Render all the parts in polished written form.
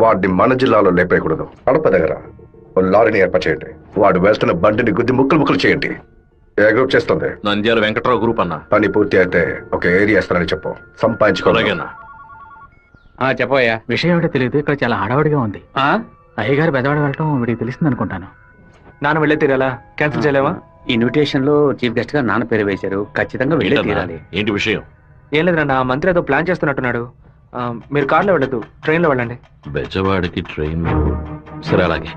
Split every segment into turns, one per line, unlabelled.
వాడిని మన జిల్లాలో లేపేయకూడదు. కడప దగ్గర ఓ లారీని ఏర్పాటు చేయండి. వాడు వేస్తున్న బండిని గుద్ది ముక్కలు ముక్కలు చేయండి. ఏ గ్రూప్ చేస్తుంది?
నంద్యాల వెంకట్రావు గ్రూప్ అన్న.
పని పూర్తి అయితే ఒక ఏరియా ఇస్తానని చెప్పు. సంపాదించుకోలేగన్నా.
చెప్పయ్యా.
విషయం ఏమిటో తెలియదు, ఇక్కడ చాలా హడావుడిగా ఉంది. అయ్యగారు పెద్దవాడు వెళ్ళటం వీడికి తెలిసింది అనుకుంటాను.
నాన్న వెళ్ళే తీరాలా? క్యాన్సిల్ చేయలేవా?
ఇన్విటేషన్ లో చీఫ్ గెస్ట్ గా నాన్న పేరు వేశారు, ఖచ్చితంగా వెళ్ళే తీరాలి.
ఏంటి విషయం?
ఏం లేదు నాన్న, మంత్రి ఏదో ప్లాన్ చేస్తున్నట్టున్నాడు. మీరు కార్లో వెళ్ళదు, ట్రైన్ లో వెళ్ళండి.
బెజవాడికి ట్రైన్? సరే అలాగే.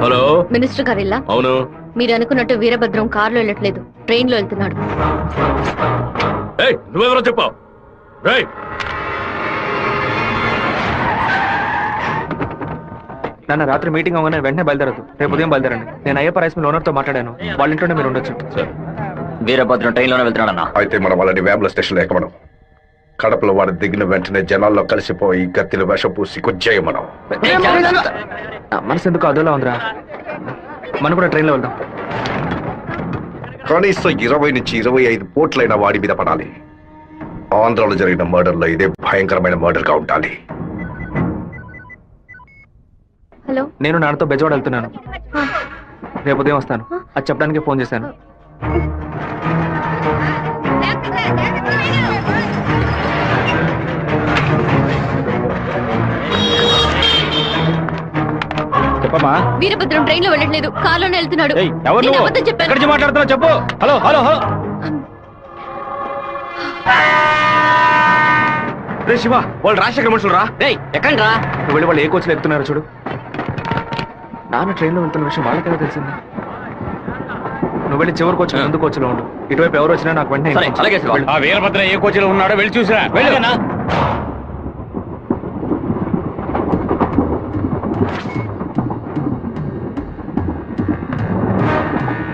హలో,
మినిస్టర్ గారు ఇల్లా?
అవును.
మీరు అనుకున్నట్టు వీరభద్రం కారులో వెళ్ళట్లేదు, ట్రైన్ లో వెళ్తున్నాడు.
నువ్వెవరో చెప్పావు?
నాన్న రాత్రి మీటింగ్ అవగానే వెంటనే బయలుదేరదు, రేపు ఉదయం బయలుదేరండి. నేను అయ్యప్ప రైస్ మిల్ ఓనర్ తో మాట్లాడాను, వాళ్ళ ఇంట్లోనే మీరు ఉండొచ్చు.
వీరభద్రం ట్రైన్ లోనే వెళ్తున్నాడన్నా.
అయితే మనం వాళ్ళని వేముల స్టేషన్ లో ఎక్కమనం. కడపలో వాడు దిగిన వెంటనే జనాల్లో కలిసిపోయి గత్తిని విషం పూసి కొచ్చేయమనం.
మనసు ఎందుకు అదోలా ఉందిరా, మనం కూడా ట్రైన్ లో వెళ్దాం.
కనీసం 20 నుంచి 25 పోట్లైన వాడి మీద పడాలి. ఆంధ్రాలో జరిగిన మర్డర్ లో ఇదే భయంకరమైన మర్డర్ గా ఉండాలి.
హలో,
నేను నాన్నతో బెజవాడ వెళ్తున్నాను, రేపు ఉదయం వస్తాను. అది చెప్పడానికి ఫోన్ చేశాను.
చెప్పమ్మా.
వీరభద్రం ట్రైన్ లో వెళ్ళట్లేదు, కారులోనే వెళ్తున్నాడు. నేను అబద్ధం చెప్పాను.
మాట్లాడుతున్నావు చెప్పు. Hello hello hello. రే శివ, వాళ్ళు రాజశేఖర మనుషులు రా.
ఎక్కండి రా.
నువ్వు వెళ్ళి వాళ్ళు ఏ కోచ్లో ఎక్కుతున్నారు చూడు. నాన్న ట్రైన్ లో వెళ్తున్న విషయం వాళ్ళకైనా తెలిసింది. నువ్వు వెళ్ళి చివరి కోచ్ ముందు కోచ్లో ఉండు. ఇటువైపు ఎవరు వచ్చినా నాకు వెంటనే.
అలాగే శివ.
ఆ వీరభద్ర ఏ కోచ్లో ఉన్నాడో వెళ్ళి చూసిరా.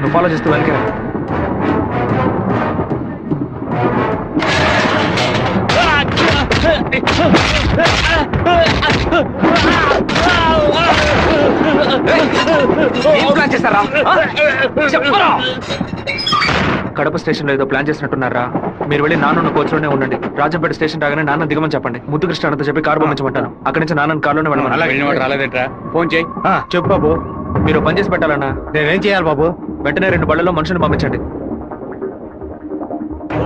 నువ్వు ఫాలో చేస్తూ వెనక. కడప స్టేషన్ లో ఏదో ప్లాన్ చేసినట్టున్నారా? మీరు వెళ్ళి నాన్న కోచ్లోనే ఉండండి. రాజంపేట స్టేషన్ రాగానే నాన్న దిగమని చెప్పండి. ముద్దుకృష్ణ అన్నతో చెప్పి కారు పంపించమంటాను. అక్కడి నుంచి నాన్న కారులోనే వెళ్ళమని.
ఫోన్ చేయి.
చెప్పు బాబు. మీరు పని చేసి పెట్టాలన్నా.
నేనేం చేయాలి బాబు?
వెంటనే 2 బళ్ళలో మనుషులు పంపించండి.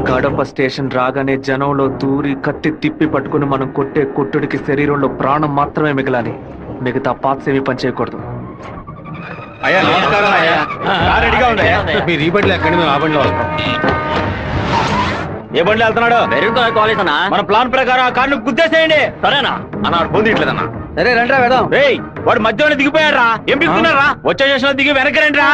కడప స్టేషన్ రాగానే జనంలో దూరి కత్తి తిప్పి పట్టుకుని మనం కొట్టే కొట్టుడికి శరీరంలో ప్రాణం మాత్రమే మిగలాలి. మిగతా పాత్స్ ఏమీ పని చేయకూడదు.
మీరు ఈ బండిలో ఎక్కడి మేము ఆ బండిలో వస్తాం.
ఏ బండి వెళ్తున్నాడు?
కాలేజ్ అన్నా.
మన ప్లాన్ ప్రకారం ఆ కార్ను గుద్దేసేయండి.
సరేనా
అన్న పొందిట్లేదన్నా.
సరే రండి వెళ్దాం. వాడు మధ్యలో దిగిపోయాడు రా. ఏం పిలుస్తున్నారా? వచ్చే స్టేషన్ లో దిగి వెనక్కి రండి రా.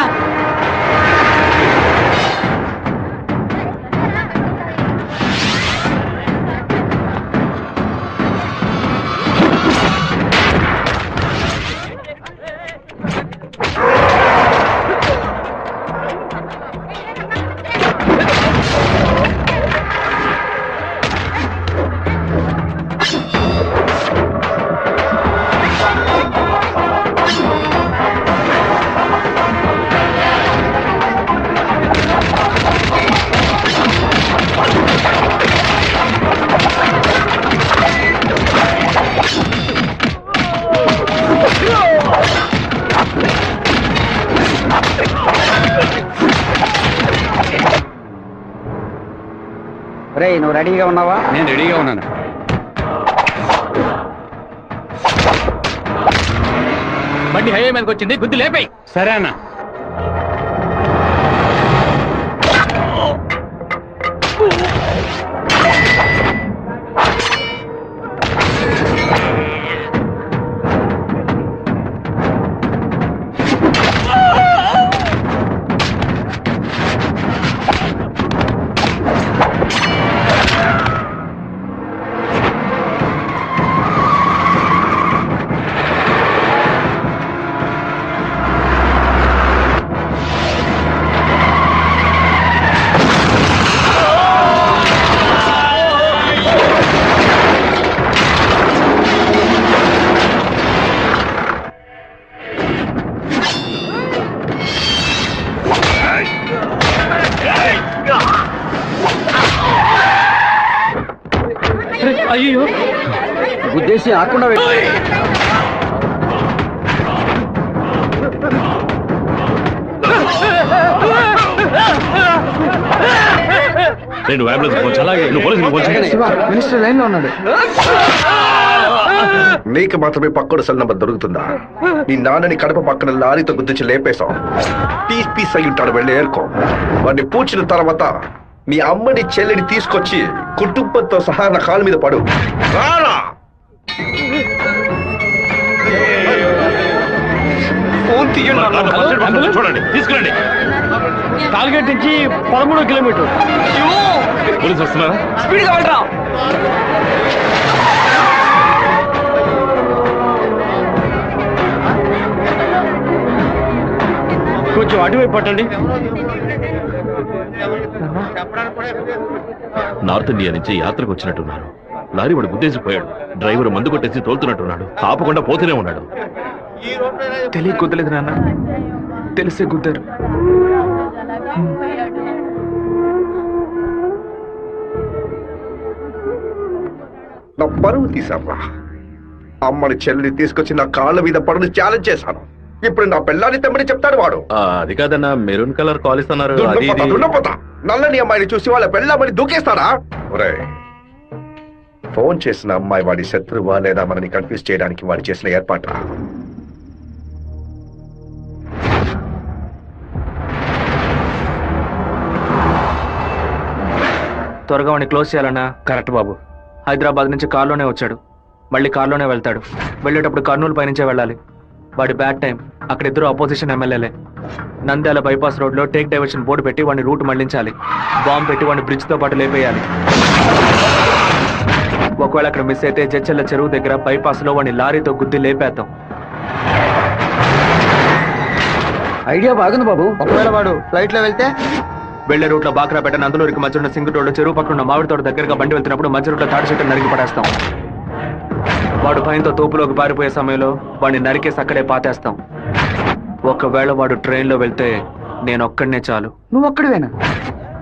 నువ్వు రెడీగా ఉన్నావా?
నేను రెడీగా ఉన్నాను.
బండి హైవే మీదకి వచ్చింది, గుద్ది లేపాయి.
సరే అన్న.
అయ్యో ఉద్దేశం ఆకుండా
నేను అంబులెన్స్ పోవచ్చు అలాగే నువ్వు పోలీసులు పోవచ్చు
మినిస్టర్ లైన్ లో ఉన్నాడు.
నీకు మాత్రమే పక్కన సెల్ నంబర్ దొరుకుతుందా? నీ నాన్నని కడప పక్కన లారీతో గుద్దించి లేపేశాం. పీస్ పీస్ అయి ఉంటాడు, వెళ్ళి ఏరుకో. వాడిని పూడ్చిన తర్వాత మీ అమ్మని చెల్లిని తీసుకొచ్చి కుటుంబంతో సహా నా కాలు మీద పడు. రారా! ఫోన్ తీయండి.
చూడండి, తీసుకురండి.
టార్గెట్ నుంచి 13 కిలోమీటర్.
పోలీసు వస్తున్నారా?
స్పీడ్ గా వెళ్ళరా.
కొంచెం అటువైపు పట్టండి.
నార్త్ ఇండియా నుంచి యాత్రకు వచ్చినట్టున్నారు. లారీ వాడు గుద్దేసిపోయాడు. డ్రైవర్ మందు కొట్టేసి తోలుతున్నట్టున్నాడు. ఆపకుండా పోతూనే ఉన్నాడు.
తెలియ గుద్దలేదు నాన్న, తెలిసే గుద్దారు.
నా పరువు తీసారా? అమ్మని చెల్లిని తీసుకొచ్చి నా కాళ్ళ మీద పడుని ఛాలెంజ్ చేశాను. ఇప్పుడు నా పిల్లాన్ని తెమ్మని చెప్తాడు వాడు.
అది కాదన్నా, మెరూన్ కలర్ కాలేజ్ అన్నారు.
దున్నపోతా నల్లని అమ్మాయిని చూసి వాళ్ళ పెళ్ళామని దూకేస్తారా? ఒరేయ్, ఫోన్ చేసిన అమ్మాయి వాడి శత్రువా లేదా మనని కన్ఫ్యూజ్ చేయడానికి వాడు చేసిన ఏర్పాట.
త్వరగా వాడిని క్లోజ్ చేయాలన్నా.
కరెక్ట్ బాబు.
హైదరాబాద్ నుంచి కార్లోనే వచ్చాడు, మళ్ళీ కార్లోనే వెళ్తాడు. వెళ్ళేటప్పుడు కర్నూలు పైనుంచే వెళ్ళాలి. వాడి బ్యాడ్ టైం. అక్కడ ఇద్దరు అపోజిషన్ ఎమ్మెల్యేలే. నంద్యాల బైపాస్ రోడ్ లో టేక్ డైవర్షన్ బోర్డు పెట్టి వాడిని రూట్ మళ్లించాలి. బాంబు పెట్టి వాడిని బ్రిడ్జ్ తో పాటు లేపేయాలి. ఒకవేళ అక్కడ మిస్ అయితే జడ్చెల్ల చెరువు దగ్గర బైపాస్ లో వాడిని లారీతో గుద్ది లేపేద్దాం.
ఐడియా బాగుంది బాబు. ఒకవేళ వాడు ఫ్లైట్ లో వెళ్తే
వెళ్లే రూట్ లో బాక్రాపేట నందులూరికి మధ్య ఉన్న సింగు రోడ్డు చెరువు పక్కన ఉన్న మామిడి తోట దగ్గరగా బండి వెళ్తున్నప్పుడు మధ్య రూట్ లో తాడి చెట్టు నరికి పడేస్తాం. వాడు భయంతో తోపులోకి పారిపోయే సమయంలో వాడిని నరికేసి అక్కడే పాతేస్తాం. ఒకవేళ వాడు ట్రైన్ లో వెళ్తే నేను ఒక్కడనే చాలు.
నువ్వు ఒక్కడివేనా?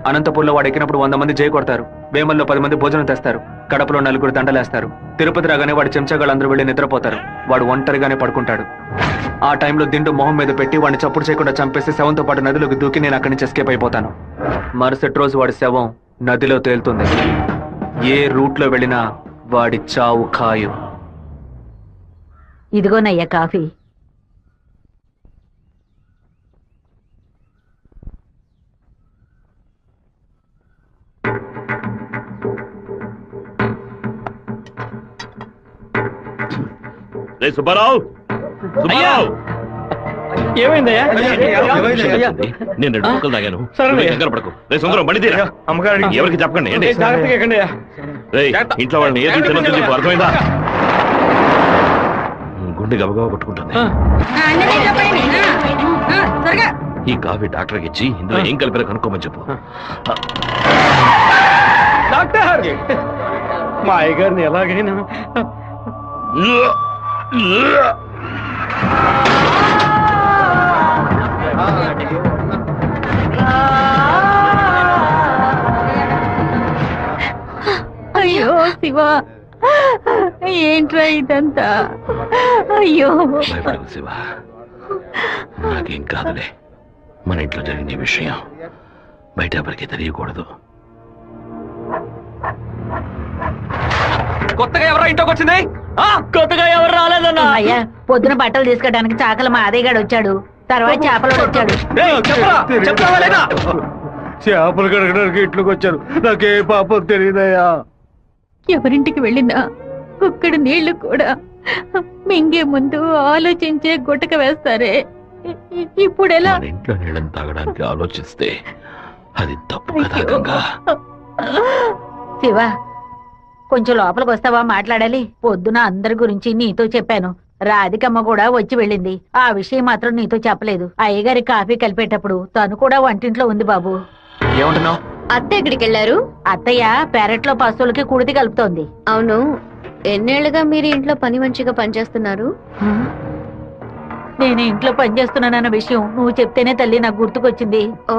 అనంతపూర్లో వాడు ఎక్కినప్పుడు 100 మంది జై కొడతారు. వేమల్లో 10 మంది భోజనం తెస్తారు. కడపలో 4 దండలేస్తారు. తిరుపతి రాగానే వాడి చెంచాగాళ్ళందరూ వెళ్ళి నిద్రపోతారు. వాడు ఒంటరిగానే పడుకుంటాడు. ఆ టైంలో దిండు మొహం మీద పెట్టి వాడిని చప్పుడు చేయకుండా చంపేసి శవంతో పాటు నదిలోకి దూకి నేను అక్కడి నుంచి ఎస్కేప్ అయిపోతాను. మరుసటి రోజు వాడి శవం నదిలో తేలుతుంది. ఏ రూట్ లో వెళ్ళినా వాడి చావు ఖాయం.
ఇదిగోనయ్యా కాఫీ.
సుబ్బారావు, సుబ్బారావు,
ఏమైందయ్యా?
నేను 2 ముక్కలు తాగాను.
సరే.
కంగారు పడకు. రే సుందరం, బండి తీరా.
అమ్మగారు
ఎవరికి చెప్పకండి. ఏంటి?
జాగ్రత్తగా ఎక్కండి.
రేయ్, ఇంట్లో వాళ్ళని ఏది తినొద్దు చెప్పు, అర్థమైందా? గుండె గబగబా కొట్టుకుంటుంది. ఈ కాఫీ డాక్టర్కి ఇచ్చి ఇందులో ఏం కలిపారో కనుక్కోమని చెప్పు.
డాక్టర్, మా అయ్యగారిని ఎలాగైనా
అయ్యో శివ, ఏంట్రా ఇదంతా? అయ్యో
భయపడకు శివ, నాకేం కాదులే. మన ఇంట్లో జరిగిన ఈ విషయం బయట ఎవరికి తెలియకూడదు.
కొత్తగా ఎవరో ఇంట్లోకి వచ్చింది?
కొత్తగా ఎవరు రాలేదన్నా.
అయ్యా, పొద్దున బట్టలు తీసుకోవడానికి చాకల మా అదేగాడు వచ్చాడు. తర్వాత చేపలు వచ్చాడు.
చేపలు కడగడానికి ఇంట్లోకి వచ్చారు. నాకే పాపం తెలియదయ్యా.
ఎవరింటికి వెళ్ళినా ఒక్కడు నీళ్లు కూడా మింగే ముందు ఆలోచించే గుట్టక వేస్తారే. ఇప్పుడు ఎలా?
మన ఇంట్లో నీళ్ళని తాగడానికి ఆలోచిస్తే అది తప్పు కదా గంగా.
శివ, కొంచెం లోపలికి వస్తావా? మాట్లాడాలి. పొద్దున అందరి గురించి నీతో చెప్పాను. రాధికమ్మ కూడా వచ్చి వెళ్ళింది. ఆ విషయం మాత్రం నీతో చెప్పలేదు. అయ్యగారి కాఫీ కలిపేటప్పుడు తను కూడా వంటింట్లో ఉంది బాబు.
ఏమంటున్నావు?
అత్త ఎక్కడికి వెళ్ళారు?
అత్తయ్య పెరట్లో పశువులకి కుడితి కలుపుతోంది.
అవును, ఎన్నేళ్లుగా మీరు ఇంట్లో పని మంచిగా పనిచేస్తున్నారు?
నేను ఇంట్లో పనిచేస్తున్నానన్న విషయం నువ్వు చెప్తేనే తల్లి నాకు గుర్తుకొచ్చింది.
ఓ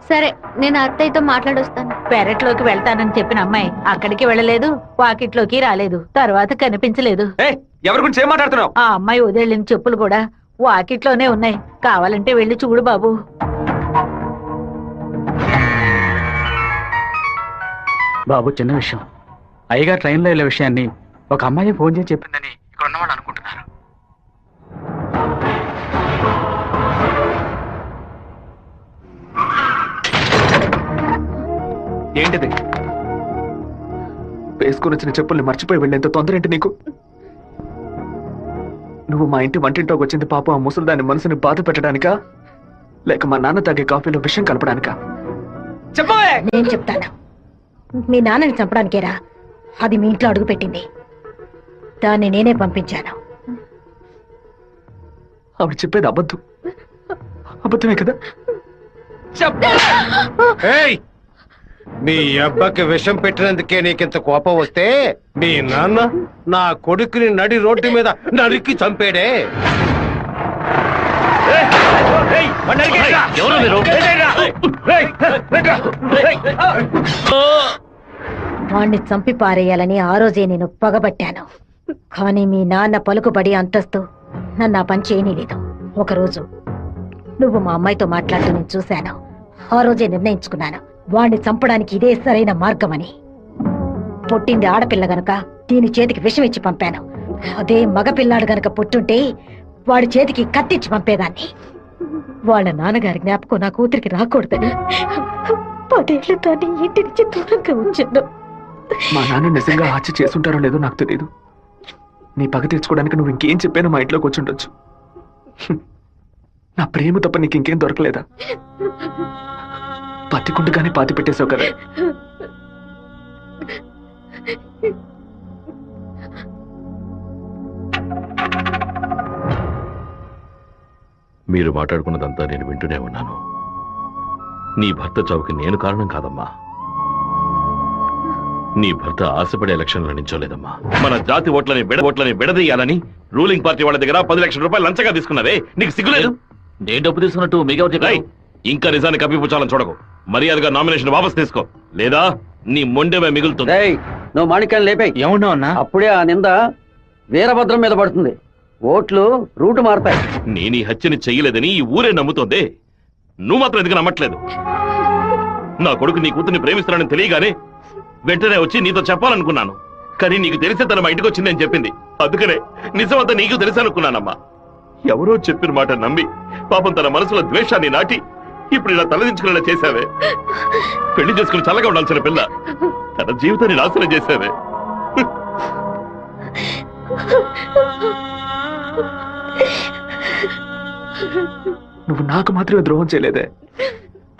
సరే, నేను అత్తయ్యతో మాట్లాడొస్తాను.
పెరట్లోకి వెళ్తానని చెప్పిన అమ్మాయి అక్కడికి వెళ్ళలేదు, వాకిట్లోకి రాలేదు, తర్వాత కనిపించలేదు.
ఎవరి గురించి ఏం మాట్లాడుతున్నావు?
ఆ అమ్మాయి వదిలిన చెప్పులు కూడా వాకిట్లోనే ఉన్నాయి. కావాలంటే వెళ్ళి చూడు బాబు.
బాబు చిన్న విషయం. అయ్యగారు ట్రైన్లో వెళ్ళే విషయాన్ని ఒక అమ్మాయి ఫోన్ చేసి చెప్పిందని ఇక్కడ ఉన్నవాళ్ళు అనుకుంటున్నారు.
ఏంటిది? వేసుకుని వచ్చిన చెప్పుల్ని మర్చిపోయి వెళ్ళేంత తొందర ఏంటి నీకు? నువ్వు మా ఇంటి వంటింట్లోకి వచ్చింది పాపం ఆ ముసలి దాని మనసుని బాధ పెట్టడానికా, లేక మా నాన్న తాగే కాఫీలో విషయం కలపడానికా? చెప్పవే.
నేను చెప్తాను. మీ నాన్నని చంపడానికేరా అది మీ ఇంట్లో అడుగు పెట్టింది. దాన్ని నేనే పంపించాను.
ఆవిడ చెప్పేది అబద్ధమే కదా?
మీ అబ్బకి విషం పెట్టినందుకే నీకింత కోపం వస్తే మీ నాన్న నా కొడుకుని నడి రోడ్డు మీద నరికి చంపాడే.
వాణ్ణి చంపి పారేయాలని ఆ రోజే నేను పగబట్టాను. కానీ మీ నాన్న పలుకుబడి అంతస్తు నన్ను ఆ పని చేయనీలేదు. ఒకరోజు నువ్వు మా అమ్మాయితో మాట్లాడుతూ నేను చూశాను. ఆ రోజే నిర్ణయించుకున్నాను, వాణ్ణి చంపడానికి ఇదే సరైన మార్గమని. పుట్టింది ఆడపిల్ల గనక దీని చేతికి విషం ఇచ్చి పంపాను. అదే మగపిల్లాడు గనక పుట్టుంటే వాడి చేతికి కత్తిచ్చి పంపేదాన్ని. వాళ్ళ నాన్నగారి జ్ఞాపకం నా కూతురికి రాకూడదని 10 ఏళ్లు దాన్ని ఇంటి నుంచి దూరంగా ఉంచాను.
మా నాన్న నిజంగా హత్య చేసుంటారో లేదో నాకు తెలియదు. నీ పగ తీర్చుకోవడానికి నువ్వు ఇంకేం చెప్పానో మా ఇంట్లోకి వచ్చి ఉండొచ్చు. నా ప్రేమ తప్ప నీకు ఇంకేం దొరకలేదా? పత్తికుండగానే పాతి పెట్టేశావు కదా.
మీరు మాట్లాడుకున్నదంతా నేను వింటూనే ఉన్నాను. నీ భర్త చావుకి నేను కారణం కాదమ్మా. నీ భర్త ఆశపడే ఎలక్షన్లో నించోలేదమ్మా. మన జాతి ఓట్లని విడదీయాలని రూలింగ్ పార్టీ వాళ్ళ దగ్గర 10 లక్షల రూపాయలు లంచంగా తీసుకున్నావే, నీకు సిగ్గులేదు?
నేను డబ్బు తీసుకున్నట్టు మిగతా
ఇంకా నిజాన్ని కప్పిపుచ్చాలని చూడకు. మర్యాదగా నామినేషన్ వాపస్ తీసుకో, లేదా నీ మొండెమే మిగులుతుంది.
నువ్వు మాణిక్యాన్ని లేపే.
ఏమన్నావు అన్నా?
అప్పుడే ఆ నింద వీరభద్రం మీద పడుతుంది. ఓట్లు రూటు మారతాయి.
నేను ఈ హత్యని చెయ్యలేదని ఈ ఊరే నమ్ముతోంది. నువ్వు మాత్రం ఎందుకు నమ్మట్లేదు? నా కొడుకు నీ కూతుర్ని ప్రేమిస్తున్నానని తెలియగానే వెంటనే వచ్చి నీతో చెప్పాలనుకున్నాను. కానీ నీకు తెలిసే తన మా ఇంటికి వచ్చిందని చెప్పింది. అందుకనే నిజమంతా నీకు తెలుసనుకున్నానమ్మా. ఎవరో చెప్పిన మాట నమ్మి పాపం తన మనసులో ద్వేషాన్ని నాటి ఇప్పుడు ఇలా తలదించుకునేలా చేశావే. పెళ్లి చేసుకుని చల్లగా ఉండాల్సిన పిల్ల తన జీవితాన్ని నాశనం చేశావే.
నువ్వు నాకు మాత్రమే ద్రోహం చేయలేదే,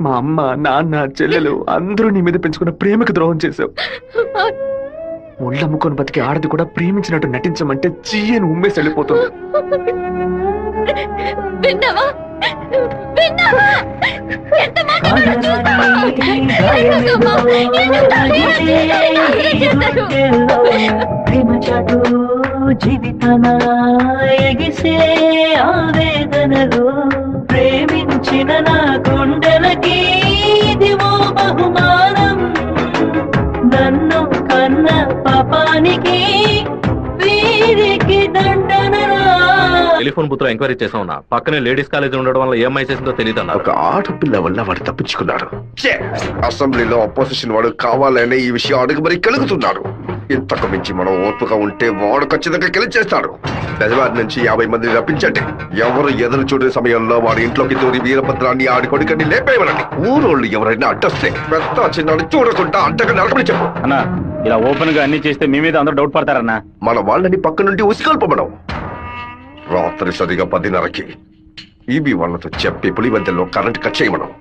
మా అమ్మ నాన్న చెల్లెలు అందరూ నీ మీద పెంచుకున్న ప్రేమకు ద్రోహం చేశావు. ఒళ్ళమ్ముకొని బతికి ఆడది కూడా ప్రేమించినట్టు నటించమంటే చీయని ఉమ్మేసి వెళ్ళిపోతుంది.
విన్నావా? విన్నావా? ఎంత మాట చూస్తావా?
జీవితనా ఎగిసే ఆవేదనలో ప్రేమించిన నా గుండెలకి ఇదివో బహుమానం. నన్ను కన్న పాపానికి వీరికి దండనరా.
టెలిఫోన్ బుత్ లో ఎంక్వైరీ చేసా ఉన్నా. పక్కనే లేడీస్ కాలేజ్ ఉండడం వల్ల ఏం చేసిందో తెలియదు అన్నారు.
ఒక ఆడపిల్ల వల్ల వాడు తప్పించుకున్నాడు. అసెంబ్లీలో అపోజిషన్ వాడు కావాలనే ఈ విషయం అడుగు మరీ కలుగుతున్నాడు. ఇంతకు మించి మనం ఓర్పుగా ఉంటే వాడు ఖచ్చితంగా గెలిచేస్తాడు. బెజవాడి నుంచి 50 మందిని రప్పించండి. ఎవరు ఎదురు చూడే సమయంలో వాడి ఇంట్లోకి దూరి వీరభద్రాన్ని ఆడి కొడుకని లేపేయమనండి. ఊరోళ్ళు ఎవరైనా అడ్డొస్తే పెద్ద చిన్నాడు చూడకుండా అడ్డగా నడపని చెప్పు.
అన్నా ఇలా ఓపెన్ గా అన్ని చేస్తే మీ మీద అందరూ డౌట్ పడతారన్నా.
మన వాళ్ళని పక్క నుండి ఉసిగొల్పమనం. రాత్రి సరిగా 10:30కి ఈబీ వాళ్ళతో చెప్పి పులివెందుల్లో కరెంట్ కట్ చేయమనం.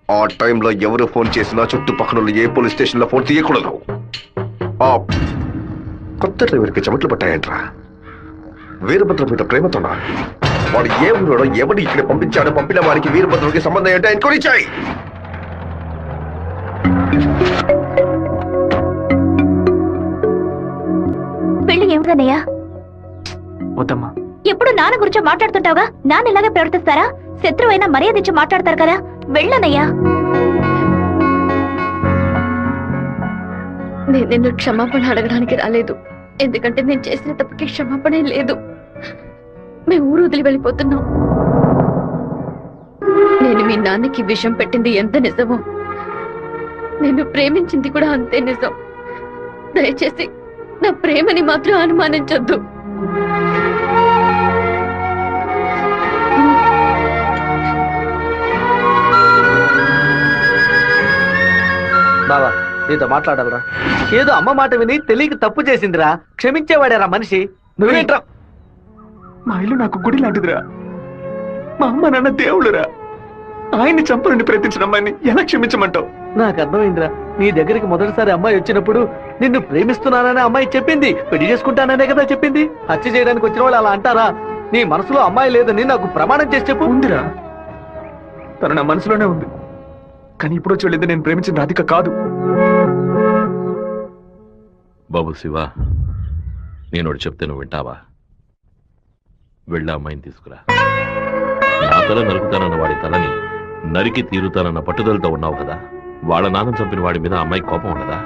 ఆ టైంలో ఎవరు ఫోన్ చేసినా చుట్టుపక్కల ఏ పోలీస్ స్టేషన్ లో ఫోన్ తీయకూడదు. ఆ కొత్త డ్రైవర్కి చెమట్లు పట్టాయంట్రా. వీరభద్ర మీద ప్రేమతోనా? వాడు ఏ ఊరోడో ఎవడు ఇక్కడ పంపించాడో పంపిన వారికి వీరభద్రుడికి సంబంధం ఏంటో ఎంక్వైరీ చేయి.
పెళ్లి ఏమిటనయ్యా?
వద్దమ్మా,
ఎప్పుడు నాన్న గురించి మాట్లాడుతుంటావుగా, నాన్న ఇలాగే ప్రవర్తిస్తారా? శత్రువైనా మర్యాద ఇచ్చి మాట్లాడతారు కదా. వెళ్ళనయ్యా. నేను నిన్ను క్షమాపణ అడగడానికి రాలేదు, ఎందుకంటే నేను చేసిన తప్పుకి క్షమాపణ లేదు. మేము ఊరు వదిలి వెళ్ళిపోతున్నాం. నేను మీ నాన్నకి విషం పెట్టింది ఎంత నిజమో, నేను ప్రేమించింది కూడా అంతే నిజం. దయచేసి నా ప్రేమని మాత్రం అనుమానించొద్దు.
బావా నీతో మాట్లాడాలరా. ఏదో అమ్మ మాట విని తెలియక తప్పు చేసిందిరా, క్షమించేవాడేరా మనిషి. నువ్వేంట్రా?
మా ఇల్లు నాకు గుడి లాంటిదిరా. మా అమ్మ నాన్న దేవుళ్ళురా. ఆయన్ని చంపాలని ప్రయత్నించిన అమ్మాయిని ఎలా క్షమించమంటావు?
నాకు అర్థమైందిరా. నీ దగ్గరికి మొదటిసారి అమ్మాయి వచ్చినప్పుడు నిన్ను ప్రేమిస్తున్నానని అమ్మాయి చెప్పింది, పెళ్లి చేసుకుంటాననే కదా చెప్పింది. హత్య చేయడానికి వచ్చిన వాళ్ళు అలా అంటారా? నీ మనసులో అమ్మాయి లేదని నాకు ప్రమాణం చేసి చెప్పు.
ఉందిరా, తను నా మనసులోనే ఉంది. కానీ ఇప్పుడు వచ్చి వెళ్ళింది నేను ప్రేమించిన రాధిక కాదు.
బాబు శివ, నేను ఒకటి చెప్తే నువ్వు వింటావా? వెళ్ళి అమ్మాయిని తీసుకురా. నా తల నరుకుతానన్న వాడి తలని నరికి తీరుతానన్న పట్టుదలతో ఉన్నావు కదా. వాళ్ళ నాన్న చంపిన వాడి మీద అమ్మాయి కోపం ఉండదా?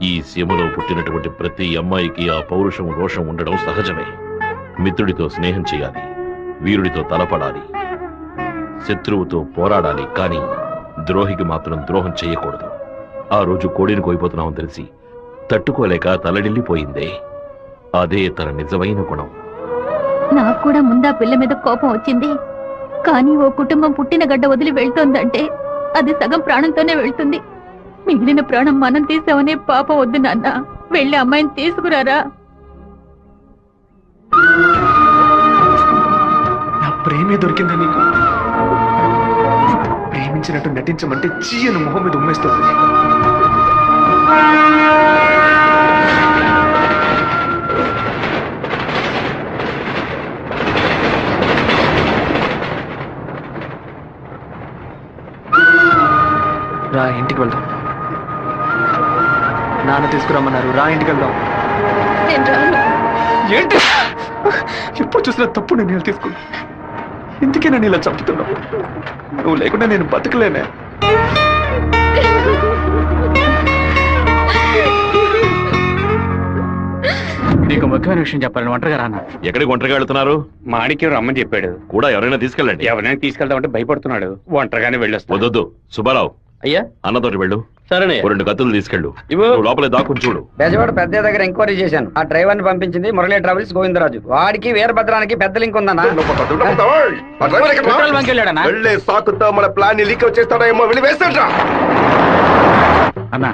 ఈ సీమలో పుట్టినటువంటి ప్రతి అమ్మాయికి ఆ పౌరుషం రోషం ఉండడం సహజమే. మిత్రుడితో స్నేహం చేయాలి, వీరుడితో తలపడాలి, శత్రువుతో పోరాడాలి, కానీ ద్రోహికి మాత్రం ద్రోహం చేయకూడదు. ఆ రోజు కోడిని కోయిపోతున్నామని తెలిసి తట్టుకోలేక తలడిల్లిపోయిందే, అదే తన నిజమైన గుణం.
నాకు కూడా ముందా పిల్ల మీద కోపం వచ్చింది, కానీ ఓ కుటుంబం పుట్టిన గడ్డ వదిలి వెళ్తోందంటే అది సగం ప్రాణంతోనే వెళ్తుంది. మిగిలిన ప్రాణం మనం తీసామనే పాపం వద్దు నాన్న. వెళ్ళి అమ్మాయిని తీసుకురారా.
నా ప్రేమే దొరికిందా నీకు? ప్రేమించినట్టు నటించమంటే చీయను మొహం మీద ఉమ్మేస్తుంది. రా ఇంటికి వెళ్దాం. నాన్న తీసుకురమ్మన్నారు, రా ఇంటికి వెళ్దాం. ఏంటి ఎప్పుడు చూసినా తప్పు నిర్ణయాలు తీసుకున్నా. ఇందుకే నన్ను ఇలా చంపుతున్నావు. నువ్వు లేకుండా నేను బతకలేనే.
నీకు ముఖ్యమైన విషయం చెప్పాలని ఒంటరిగా రానా?
ఎక్కడికి ఒంటరిగా వెళ్తున్నారు?
మాణిక్యం రమ్మని చెప్పాడు.
కూడా ఎవరైనా తీసుకెళ్ళండి.
ఎవరైనా తీసుకెళ్దామంటే భయపడుతున్నాడు. ఒంటరిగానే వెళ్ళొస్తా.
వద్దొద్దు సుబ్బారావు,
అయ్యా
అన్నతోటి వెళ్ళు.
సరేనే.
2 కత్తులు తీసుకెళ్ళు. నువ్వు లోపలే దాక్కుని చూడు.
బెజవాడ పెద్ద దగ్గర ఎంక్వైరీ చేశాను. ఆ డ్రైవర్ ని పంపించింది మురళీ ట్రావెల్స్ గోవిందరాజు. వాడికి వీరభద్రానికి పెద్ద లింక్ ఉందన్నా.
వెళ్ళే సాకుతో మన ప్లాన్ ని లీక్ చేస్తాడో ఏమో, వెళ్ళి వేస్తాడ్రా
అన్నా.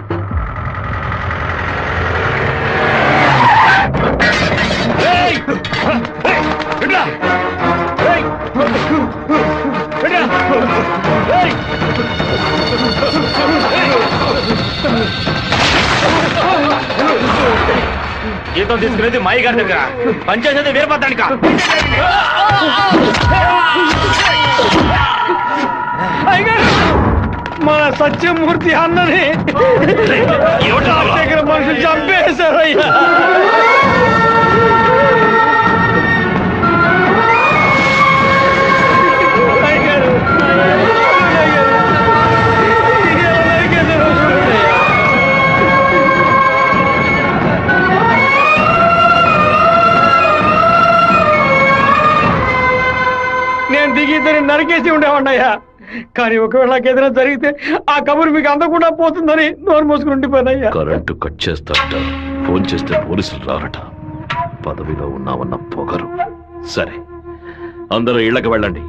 జీతం తీసుకునేది మాయి గారి దగ్గర, పనిచేసేది వీరభద్రానిక. మన సత్యమూర్తి అన్నని దగ్గర మనుషులు చంపేశారయ్యా. నేను దిగి ఇద్దరిని నరికేసి ఉండేవాడినయ్యా. కానీ ఒకవేళ నాకు ఏదైనా జరిగితే ఆ కబురు మీకు అందకుండా పోతుందని నోరు మూసుకుని ఉండిపోయినయ్యా.
కరెంటు కట్ చేస్తారట, ఫోన్ చేస్తే పోలీసులు రారట. పదవిలో ఉన్నామన్న పొగరు. సరే, అందరూ ఇళ్లకు వెళ్ళండి.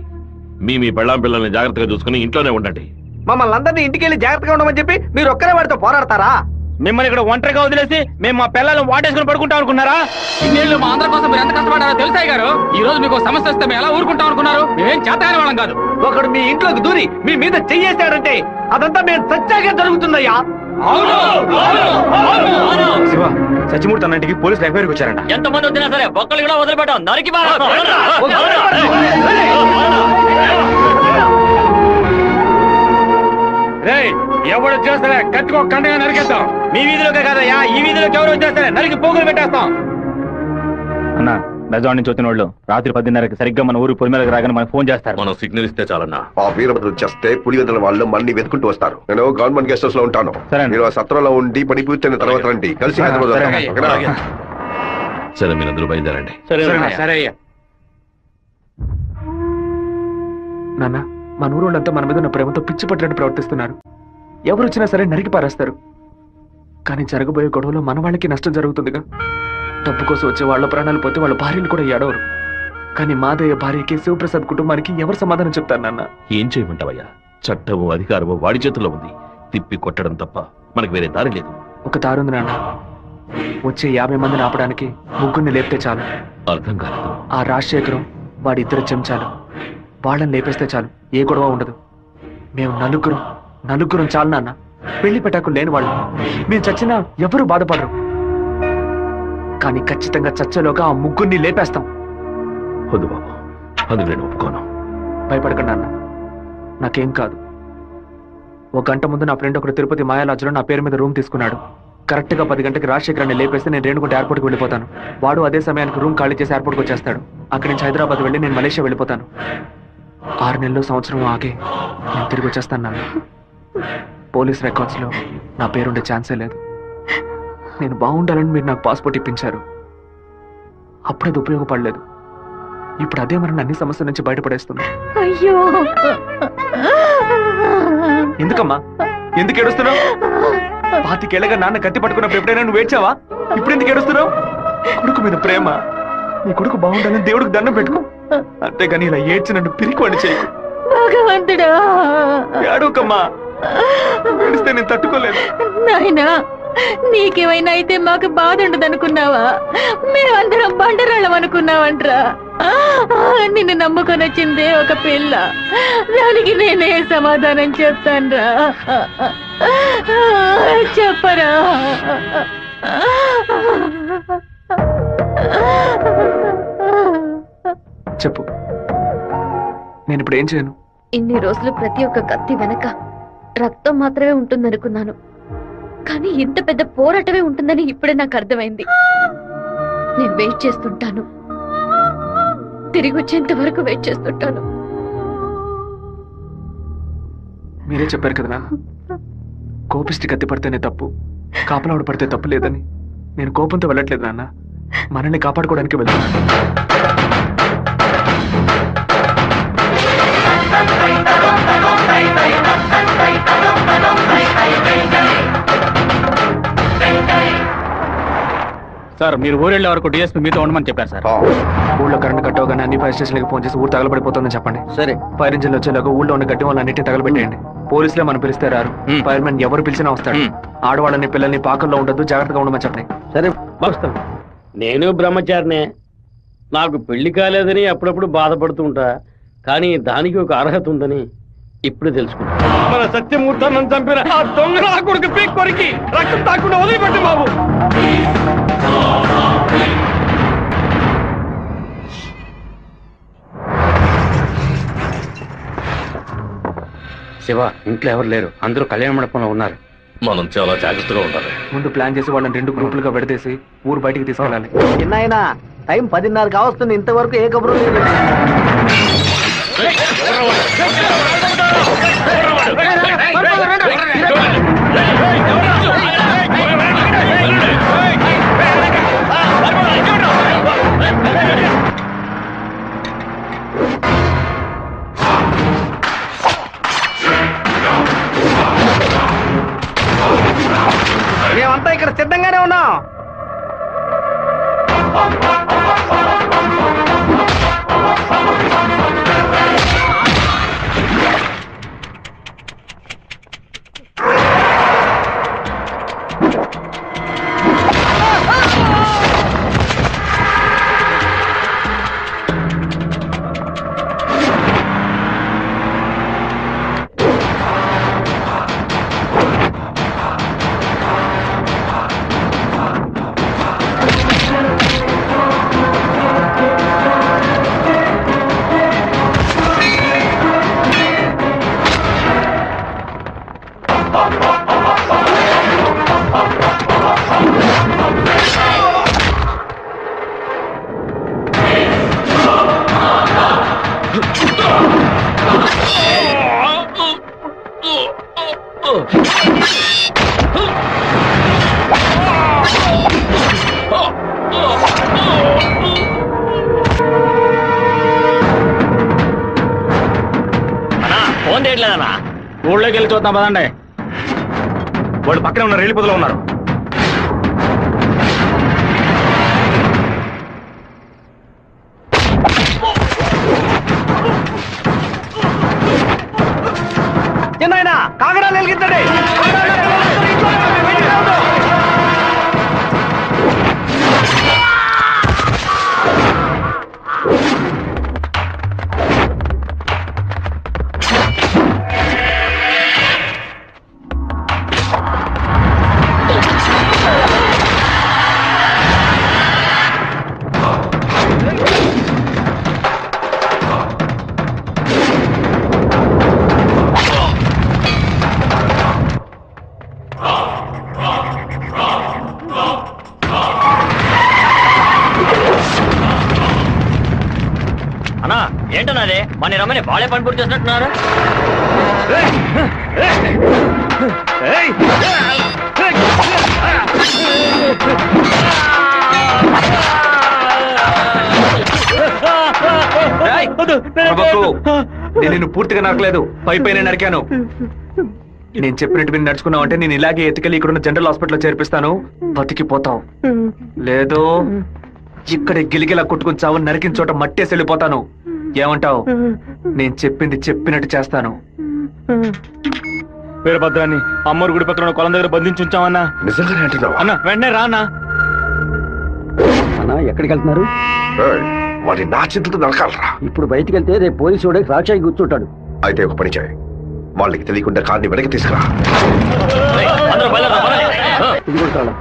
మీ పెళ్ళాం పిల్లల్ని జాగ్రత్తగా చూసుకుని ఇంట్లోనే ఉండండి.
మమ్మల్ని అందరినీ ఇంటికి వెళ్ళి జాగ్రత్తగా ఉండమని చెప్పి మీరు ఒక్కరే వాడితో పోరాడతారా?
మిమ్మల్ని ఇక్కడ ఒంటరిగా వదిలేసి మేము మా పిల్లలను వాటేసుకుని పడుకుంటాం అనుకున్నారా?
ఇన్నేళ్ళు మా అందరి కోసం మీరు ఎంత కష్టపడారో తెలుసాయి గారు. ఈ రోజు మీకు సమస్య వస్తే మేము ఎలా ఊరుకుంటాం అనుకున్నారు? మేమేం చేతగాని వాళ్ళం కాదు.
ఒకడు మీ ఇంట్లోకి దూరి మీ మీద చెయ్యేశాడంటే అదంతా మేము సత్యాగా జరుగుతుందయ్యా.
శివ, సత్యమూర్తి అన్నింటికి పోలీసులు ఎంక్వైరీకి వచ్చారంట.
ఎంతమంది వచ్చినా సరే ఒక్కళ్ళు కూడా వదిలిపెట్టాం. నరికి
ఎవరు వచ్చేస్తారే కత్తికో కండగా నరికేస్తాం. మీ వీధిలోకే కాదయ్యా, ఈ వీధిలోకి ఎవరు వచ్చేస్తారే నరికి పోగులు పెట్టేస్తాం. అన్నా,
బెజవాడ నుంచి వచ్చిన వాళ్ళు రాత్రి 10:30కి సరిగ్గా మన ఊరు పొలిమేరకు రాగానే మనకు ఫోన్ చేస్తారు.
మనం సిగ్నల్ ఇస్తే చాలన్నా.
ఆ వీరభద్రుడు చేస్తే పులివెందుల వాళ్ళు మన్ని వెతుకుంటూ వస్తారు. నేను గవర్నమెంట్ గెస్ట్ హౌస్ లో ఉంటాను.
సరే.
మీరు ఆ సత్రంలో ఉండి పని పూర్తయిన తర్వాత రండి, కలిసి హైదరాబాద్
సరే.
వద్దాం. ఓకేనా?
అలాగే. సరే మీరందరూ బయలుదేరండి.
సరే అయ్యా.
నాన్న, మన ఊరోళ్ళంతా మన మీద ఉన్న ప్రేమతో పిచ్చి పట్టినట్టు ప్రవర్తిస్తున్నారు. ఎవరు వచ్చినా సరే నరికి పారేస్తారు. కానీ జరగబోయే గొడవలో మన వాళ్ళకి నష్టం జరుగుతుందిగా. డబ్బు కోసం వచ్చే వాళ్ళ ప్రాణాలు పోతే వాళ్ళ భార్యలు కూడా ఏడవరు. కానీ మాదయ్య భార్యకి శివప్రసాద్ కుటుంబానికి ఎవరు సమాధానం చెప్తారు నాన్న?
ఏం చేయమంటావయ్యా? చట్టము అధికారము వాడి చేతుల్లో ఉంది. తిప్పి కొట్టడం తప్ప మనకు వేరే దారి లేదు.
ఒక దారుంది నాన్న. వచ్చే 50 మందిని ఆపడానికి ముగ్గురిని లేపితే చాలు.
అర్థం కాలేదు.
ఆ రాజశేఖరం వాడి 2 చెంచాలు వాళ్ళని లేపేస్తే చాలు, ఏ గొడవ ఉండదు. మేము నలుగురం చాలు నాన్న. పెళ్లి పెట్టాకులు లేని వాళ్ళు. మేము చచ్చినా ఎవరు బాధపడరు. కానీ ఖచ్చితంగా చచ్చేలోగా ఆ ముగ్గురిని లేపేస్తాం.
వద్దు బాబు, అందుకు నేను ఒప్పుకోను.
భయపడకండి అన్న, నాకేం కాదు. 1 గంట ముందు నా ఫ్రెండ్ ఒకడు తిరుపతి మాయాలాజులో నా పేరు మీద రూమ్ తీసుకున్నాడు. కరెక్ట్ గా 10 గంటకి రాజశేఖరాన్ని లేపేస్తే నేను రేణుగుంట ఎయిర్పోర్ట్కి వెళ్ళిపోతాను. వాడు అదే సమయానికి రూమ్ ఖాళీ చేసి ఎయిర్పోర్ట్కి వచ్చేస్తాడు. అక్కడి నుంచి హైదరాబాద్ వెళ్ళి నేను మలేషియా వెళ్ళిపోతాను. 6 నెలలు సంవత్సరం ఆగే నేను తిరిగి వచ్చేస్తాను నాన్న. పోలీస్ రికార్డ్స్ లో నా పేరుండే ఛాన్సే లేదు. నేను బాగుండాలని మీరు నాకు పాస్పోర్ట్ ఇప్పించారు. అప్పుడు అది ఉపయోగపడలేదు. ఇప్పుడు అదే మరి అన్ని సమస్యల నుంచి బయటపడేస్తుంది.
అయ్యో,
ఎందుకమ్మా, ఎందుకు ఏడుస్తున్నావు? 25 ఏళ్ళగా నాన్న కత్తి పట్టుకున్నప్పుడు ఎప్పుడైనా నువ్వు ఏడ్చావా? ఇప్పుడు ఎందుకు ఏడుస్తున్నావు? కొడుకు మీద ప్రేమ. నీ కొడుకు బాగుండాలని దేవుడికి దండం పెట్టుకో. అంతేగాని ఇలా ఏడ్చి నన్ను పిరికివాడి చేయకు.
భగవంతుడా,
ఏడవకమ్మా. ఏడిస్తే నేను తట్టుకోలేదు.
నాయనా, నీకేమైనా అయితే మాకు బాధ ఉండదు అనుకున్నావా? మేమందరం బండరాళ్ళం అనుకున్నావంట్రా. నిన్ను నమ్ముకొని వచ్చిందే ఒక పిల్ల. దానికి నేనే సమాధానం చెప్తాన్రా. చెప్పరా?
చెప్పు, నేను ఇప్పుడు ఏం చేయను?
ఇన్ని రోజులు ప్రతి ఒక్క కత్తి వెనక రక్తం మాత్రమే ఉంటుందనుకున్నాను. కానీ ఇంత పెద్ద పోరాటమే ఉంటుందని ఇప్పుడే నాకు అర్థమైంది. నేను వెయిట్ చేస్తుంటాను, తిరిగి వచ్చేంత వరకు వెయిట్ చేస్తుంటాను.
మీరే చెప్పారు కదా నాన్న, కోపిష్టి కత్తి పడితేనే తప్పు, కాపలావిడ పడితే తప్పు లేదని. నేను కోపంతో వెళ్ళట్లేదు నాన్న, మనల్ని కాపాడుకోవడానికి వెళ్తున్నాను.
సార్, మీరు ఊరు వెళ్ళే వరకు డిఎస్పీ మీతో ఉండమని చెప్పారు సార్.
ఊళ్ళో కరెంట్ కట్ అవగానే అన్ని ఫైర్ స్టేషన్లకు ఫోన్ చేసి ఊరు తగలబడిపోతుందని చెప్పండి.
సరే.
ఫైర్ ఇంజిన్ వచ్చేలాగా ఊళ్ళో ఉన్న గడ్డి వాళ్ళన్నింటినీ తగలబెట్టేయండి. పోలీసులే మనం పిలిస్తే రారు. ఫైర్ మెన్ ఎవరు పిలిచినా వస్తాడు. ఆడవాళ్ళని పిల్లల్ని పాకల్లో ఉండదు, జాగ్రత్తగా ఉండమని చెప్పండి.
సరే, వస్తాను. నేను బ్రహ్మచారినే. నాకు పెళ్లి కాలేదని అప్పుడప్పుడు బాధపడుతూ ఉంటా. కానీ దానికి ఒక అర్హత ఉందని ఇప్పుడు తెలుసుకుంటా. మన సత్యమూర్తాన్ని చంపిన ఆ దొంగ నా కొడుకు పీక్ కొరికి రక్తం తాకుండా వదిలిపెట్టు బాబు. శివ, ఇంట్లో ఎవరు లేరు, అందరూ కళ్యాణ మండపంలో ఉన్నారు.
మనం చాలా జాగ్రత్తగా ఉండాలి.
ముందు ప్లాన్ చేసి వాళ్ళని 2 గ్రూపులుగా విడదీసి ఊరు బయటికి తీసుకెళ్ళాలి.
చిన్నాయన, టైం 10:30 కావస్తుంది, ఇంతవరకు ఏ కబురు లేదు. మేమంతా ఇక్కడ సిద్ధంగానే ఉన్నాం.
పని చేయట్లేదన్నా.
ఊళ్ళోకి వెళ్ళి చూద్దాం పదండి. వాళ్ళు పక్కనే ఉన్న రైలు పొదలో ఉన్నారు.
చిన్నాయన కాగడాలు వెలిగించండి.
అన్నా ఏంటన్నారే మన రమ్మని బాలే పని పూర్తి చేసినట్టున్నారు.
నేను నిన్ను పూర్తిగా నరకలేదు, పైపైన నరికాను. నేను చెప్పినట్టు మీరు నడుచుకున్నావు అంటే నేను ఇలాగే ఎత్తుకెళ్ళి ఇక్కడున్న జనరల్ హాస్పిటల్లో చేర్పిస్తాను, బతికిపోతావు. లేదో ఇక్కడ గిలిగిలా కొట్టుకుని చావు, నరికిన చోట మట్టేసి వెళ్ళిపోతాను. ఏమంటావు? నేను చెప్పింది చెప్పినట్టు చేస్తాను. వీరభద్రాన్ని అమ్మోరు గుడి పక్కన కొలం దగ్గర బంధించి ఉంచామన్నా.
నిజంగానే అంటున్నావా?
అన్న వెంటనే రా అన్నా.
అన్నా ఎక్కడికి వెళ్తున్నారు?
వాడి నా చింతతో నరకాలరా.
ఇప్పుడు బయటికి వెళ్తే రేపు పోలీసు వాడికి రాక్షాయి కూర్చుంటాడు.
అయితే ఒక పని చేయి, వాళ్ళకి తెలియకుండా కార్ని వెనక్కి తీసుకురా.
ఇది కూడా చాలా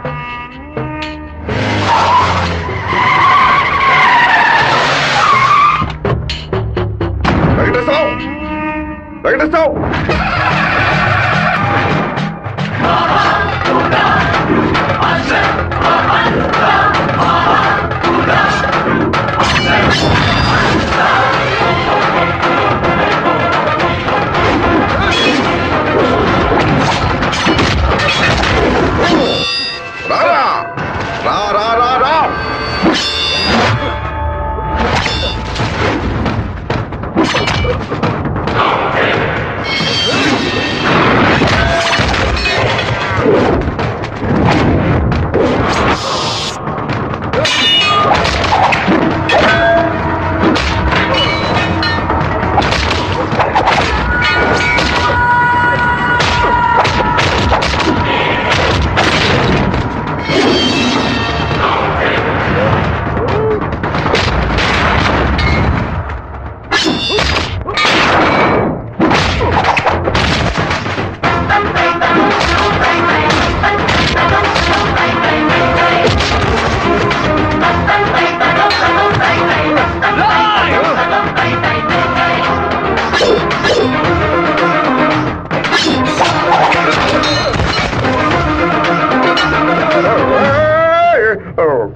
వెంకటేశ్వరరావు, వెంకటేశ్వరరావు, రారా, రా రా రా రా.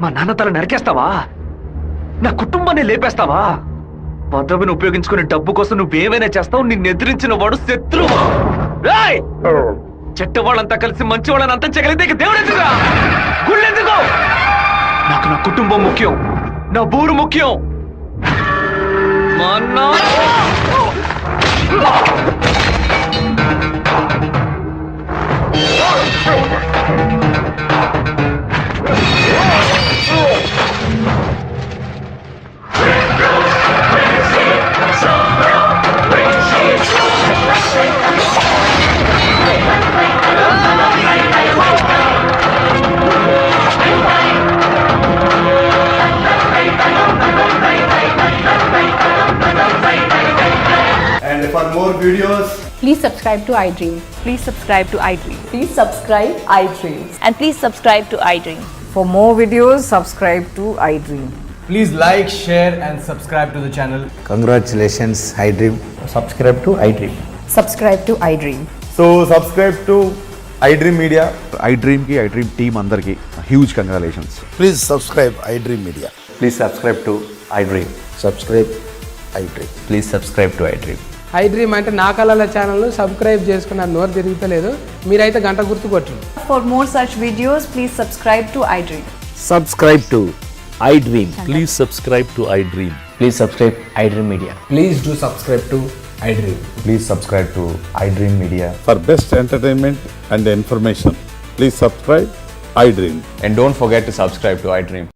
మా నాన్న తల నరికేస్తావా? నా కుటుంబాన్ని లేపేస్తావా? పదవిని ఉపయోగించుకునే డబ్బు కోసం నువ్వేమైనా చేస్తావు. నిన్ను ఎదిరించిన వాడు శత్రువు. చెట్ట వాళ్ళంతా కలిసి మంచి వాళ్ళని అంతం చేయగలిగితే ఇక దేవుడు ఎందుకురా? గుళ్ళు ఎందుకు? నాకు నా కుటుంబం ముఖ్యం, నా ఊరు ముఖ్యం. మా
And for more videos,
please subscribe to iDream.
Please subscribe to iDream.
Please subscribe iDream.
And please subscribe to iDream.
For more videos, subscribe to iDream.
please like, share and subscribe to the channel.
Congratulations, iDream.
Subscribe to iDream.
Subscribe to iDream.
So subscribe to iDream Media.
iDream ki iDream team andarki huge congratulations.
Please subscribe iDream Media.
Please subscribe to iDream.
Subscribe iDream.
Please subscribe to iDream.
iDream అంటే నా కళల channel subscribe చేసుకున్న నోరు తిరుగుతలేదు, మీరైతే గంట గుర్తు కొట్టండి.
For more such videos, please subscribe to iDream.
Subscribe to iDream.
Please subscribe to iDream.
Please subscribe iDream Media.
Please do subscribe to iDream.
Please subscribe to iDream Media.
For best entertainment and information, please subscribe iDream.
And don't forget to subscribe to iDream.